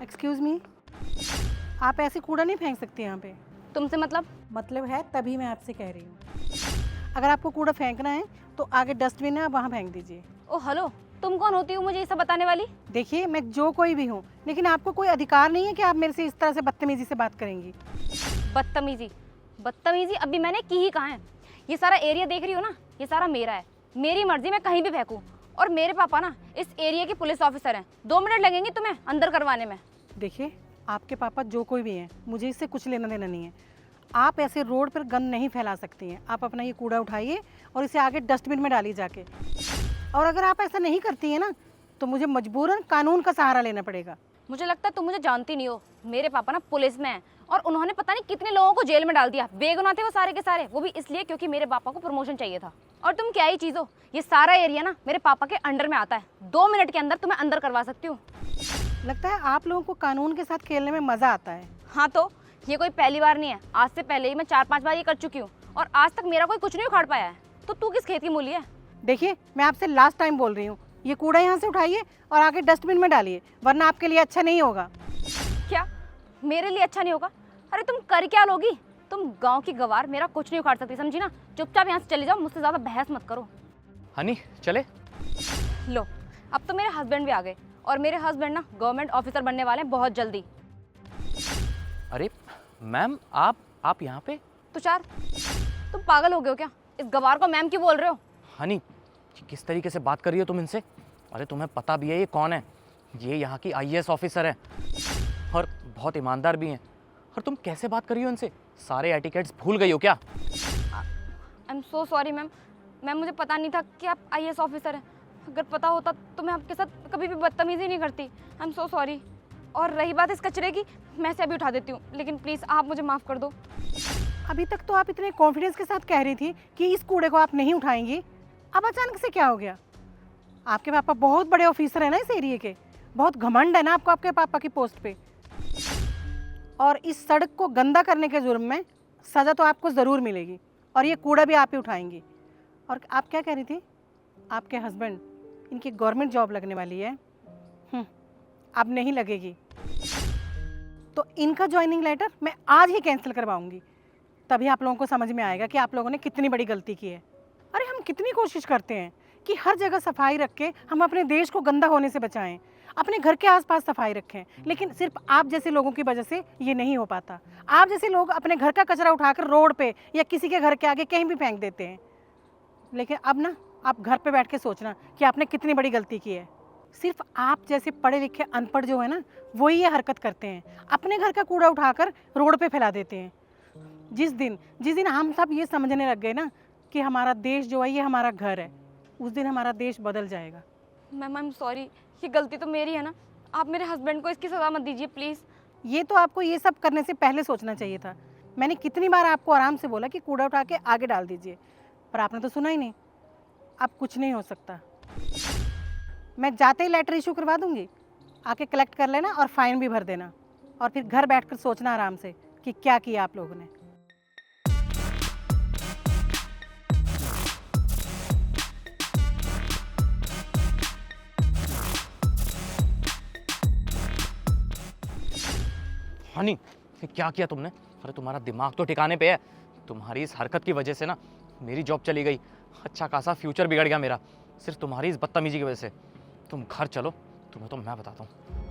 Excuse me, आप ऐसे कूड़ा नहीं फेंक सकते यहाँ पे। तुमसे मतलब है तभी मैं आपसे कह रही हूँ। अगर आपको कूड़ा फेंकना है तो आगे डस्टबिन है, आप वहाँ फेंक दीजिए। ओ हेलो, तुम कौन होती हो मुझे ये सब बताने वाली? देखिए, मैं जो कोई भी हूँ, लेकिन आपको कोई अधिकार नहीं है कि आप मेरे से इस तरह से बदतमीजी से बात करेंगी। बदतमीजी? बदतमीजी अभी मैंने की ही कहाँ है? ये सारा एरिया देख रही हो ना, ये सारा मेरा है। मेरी मर्जी, मैं कहीं भी फेंकूं। और मेरे पापा ना इस एरिया के पुलिस ऑफिसर हैं। 2 मिनट लगेंगे तुम्हें अंदर करवाने में। देखिए, आपके पापा जो कोई भी हैं, मुझे इससे कुछ लेना देना नहीं है। आप ऐसे रोड पर गंद नहीं फैला सकती हैं। आप अपना ये कूड़ा उठाइए और इसे आगे डस्टबिन में डालिए जाके। और अगर आप ऐसा नहीं करती हैं ना, तो मुझे मजबूरन कानून का सहारा लेना पड़ेगा। मुझे लगता है तुम मुझे जानती नहीं हो। मेरे पापा ना पुलिस में हैं और उन्होंने पता नहीं कितने लोगों को जेल में डाल दिया। बेगुनाह थे वो सारे के सारे, वो भी इसलिए क्योंकि मेरे पापा को प्रमोशन चाहिए था। और तुम क्या ही चीज़ हो, ये सारा एरिया ना मेरे पापा के अंडर में आता है। 2 मिनट के अंदर तुम्हें अंदर करवा सकती हूँ। लगता है आप लोगों को कानून के साथ खेलने में मज़ा आता है। हाँ तो ये कोई पहली बार नहीं है। आज से पहले ही मैं 4-5 बार ये कर चुकी हूँ और आज तक मेरा कोई कुछ नहीं उखाड़ पाया है। तो तू किस खेत की मूली है? देखिए, मैं आपसे लास्ट टाइम बोल रही हूँ, ये कूड़ा यहाँ से उठाइए और आगे डस्टबिन में डालिए, वरना आपके लिए अच्छा नहीं होगा। क्या मेरे लिए अच्छा नहीं होगा? अरे तुम कर क्या लोगी? तुम गांव की गवार मेरा कुछ नहीं उखाड़ सकती, समझी ना? चुपचाप यहाँ से चले जाओ, मुझसे ज़्यादा बहस मत करो। हनी चले। लो, अब तो मेरे हस्बैंड भी आ गए और मेरे हस्बैंड ना गवर्नमेंट ऑफिसर बनने वाले हैं बहुत जल्दी। अरे मैम, आप यहाँ पे? तुषार, तुम पागल हो गए हो क्या? इस गवार को मैम क्यों बोल रहे हो? हनी, किस तरीके से बात कर रही हो तुम इनसे? अरे तुम्हें पता भी है ये कौन है? ये यहाँ की आईएएस ऑफिसर है और बहुत ईमानदार भी हैं। और तुम कैसे बात कर रही हो इनसे? सारे एटिकेट्स भूल गई हो क्या? I am so sorry ma'am. Ma'am, मुझे पता नहीं था कि आप आईएएस ऑफिसर हैं। अगर पता होता तो मैं आपके साथ कभी भी बदतमीजी नहीं करती। I am so sorry. और रही बात इस कचरे की, मैं इसे अभी उठा देती हूँ, लेकिन प्लीज़ आप मुझे माफ़ कर दो। अभी तक तो आप इतने कॉन्फिडेंस के साथ कह रही थी कि इस कूड़े को आप नहीं उठाएंगी, अब अचानक से क्या हो गया? आपके पापा बहुत बड़े ऑफिसर हैं ना इस एरिया के, बहुत घमंड है ना आपको आपके पापा की पोस्ट पे। और इस सड़क को गंदा करने के जुर्म में सज़ा तो आपको ज़रूर मिलेगी, और ये कूड़ा भी आप ही उठाएंगी। और आप क्या कह रही थी? आपके हस्बैंड, इनकी गवर्नमेंट जॉब लगने वाली है। अब नहीं लगेगी तो इनका ज्वाइनिंग लेटर मैं आज ही कैंसिल करवाऊंगी, तभी आप लोगों को समझ में आएगा कि आप लोगों ने कितनी बड़ी गलती की है। अरे हम कितनी कोशिश करते हैं कि हर जगह सफाई रख के हम अपने देश को गंदा होने से बचाएं, अपने घर के आसपास सफाई रखें, लेकिन सिर्फ आप जैसे लोगों की वजह से ये नहीं हो पाता। आप जैसे लोग अपने घर का कचरा उठाकर रोड पे या किसी के घर के आगे कहीं भी फेंक देते हैं। लेकिन अब ना आप घर पे बैठ के सोचना कि आपने कितनी बड़ी गलती की है। सिर्फ आप जैसे पढ़े लिखे अनपढ़ जो है ना, वही ये हरकत करते हैं, अपने घर का कूड़ा उठाकर रोड पे फैला देते हैं। जिस दिन हम सब ये समझने लग गए ना कि हमारा देश जो है ये हमारा घर है, उस दिन हमारा देश बदल जाएगा। मैम, आई एम सॉरी, ये गलती तो मेरी है ना। आप मेरे हस्बैंड को इसकी सज़ा मत दीजिए प्लीज़। ये तो आपको ये सब करने से पहले सोचना चाहिए था। मैंने कितनी बार आपको आराम से बोला कि कूड़ा उठा के आगे डाल दीजिए, पर आपने तो सुना ही नहीं। अब कुछ नहीं हो सकता, मैं जाते ही लेटर इशू करवा दूंगी, आके कलेक्ट कर लेना और फाइन भी भर देना, और फिर घर बैठकर सोचना आराम से कि क्या किया आप लोगों ने। हनी, ये क्या किया तुमने? अरे तुम्हारा दिमाग तो ठिकाने पे है? तुम्हारी इस हरकत की वजह से ना मेरी जॉब चली गई, अच्छा खासा फ्यूचर बिगड़ गया मेरा, सिर्फ तुम्हारी इस बदतमीजी की वजह से। तुम घर चलो, तुम्हें तो मैं बताता हूँ।